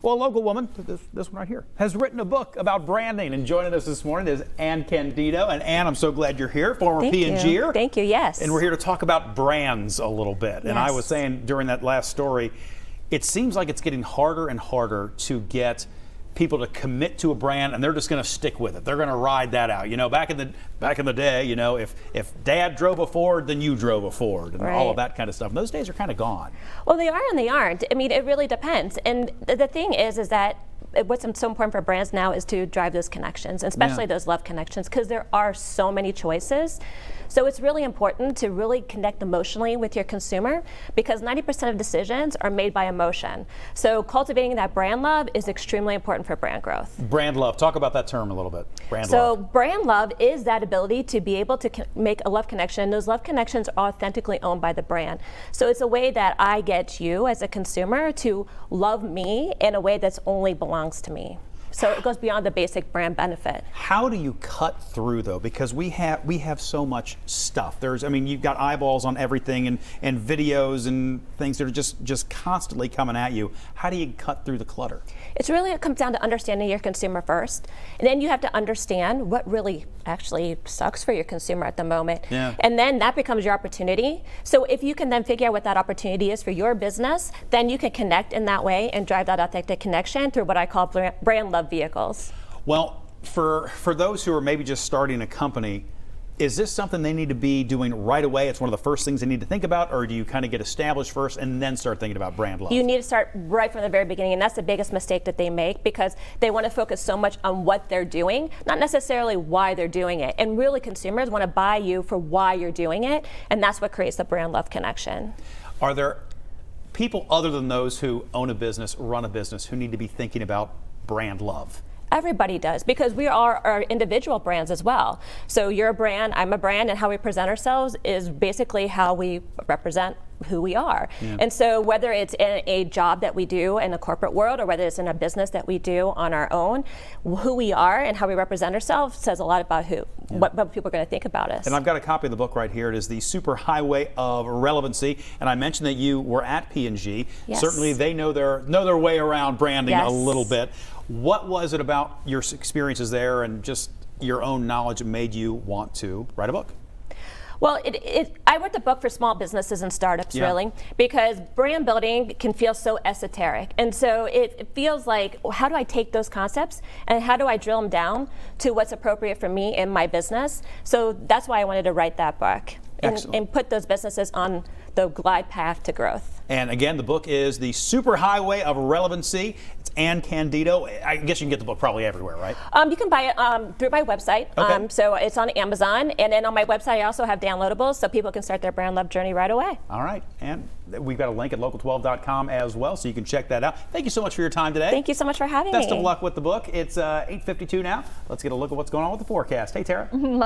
Well, a local woman, this one right here, has written a book about branding, and joining us this morning is Candido. And Ann, I'm so glad you're here, former P&G'er. Thank you, yes. And we're here to talk about brands a little bit. And I was saying during that last story, it seems like it's getting harder and harder to get people to commit to a brand, and they're just going to stick with it. They're going to ride that out. You know, back in the day, you know, if Dad drove a Ford, then you drove a Ford, and all of that kind of stuff. And those days are kind of gone. Well, they are and they aren't. I mean, it really depends. And the thing is that what's so important for brands now is to drive those connections, especially those love connections, because there are so many choices. So it's really important to really connect emotionally with your consumer, because 90% of decisions are made by emotion. So cultivating that brand love is extremely important for brand growth. Brand love. Talk about that term a little bit. Brand love. So brand love is that ability to be able to make a love connection. Those love connections are authentically owned by the brand. So it's a way that I get you as a consumer to love me in a way that's only belongs to me. So it goes beyond the basic brand benefit. How do you cut through, though? Because we have so much stuff. I mean, you've got eyeballs on everything and videos and things that are just constantly coming at you. How do you cut through the clutter? It comes down to understanding your consumer first, and then you have to understand what really actually sucks for your consumer at the moment. Yeah. And then that becomes your opportunity. So if you can then figure out what that opportunity is for your business, then you can connect in that way and drive that authentic connection through what I call brand love vehicles. Well, for those who are maybe just starting a company, is this something they need to be doing right away? It's one of the first things they need to think about, or do you kind of get established first and then start thinking about brand love? You need to start right from the very beginning, and that's the biggest mistake that they make, because they want to focus so much on what they're doing, not necessarily why they're doing it. And really, consumers want to buy you for why you're doing it, and that's what creates the brand love connection. Are there people other than those who own a business, run a business, who need to be thinking about brand love? Everybody does, because we are our individual brands as well. So you're a brand, I'm a brand, and how we present ourselves is basically how we represent who we are. And so whether it's in a job that we do in the corporate world, or whether it's in a business that we do on our own, who we are and how we represent ourselves says a lot about what people are going to think about us. And I've got a copy of the book right here. It is the Super-Highway of Relevancy. And I mentioned that you were at P&G. Yes. Certainly they know their way around branding a little bit. What was it about your experiences there and just your own knowledge that made you want to write a book? Well, I wrote the book for small businesses and startups, really, because brand building can feel so esoteric. And so it feels like, how do I take those concepts and how do I drill them down to what's appropriate for me in my business? So that's why I wanted to write that book and put those businesses on the glide path to growth. And again, the book is the Super-Highway of Relevancy. It's Ann Candido. I guess you can get the book probably everywhere, right? You can buy it through my website. So it's on Amazon. And then on my website, I also have downloadables so people can start their brand love journey right away. All right. And we've got a link at local12.com as well, so you can check that out. Thank you so much for your time today. Thank you so much for having me. Best of luck with the book. It's 8:52 now. Let's get a look at what's going on with the forecast. Hey, Tara.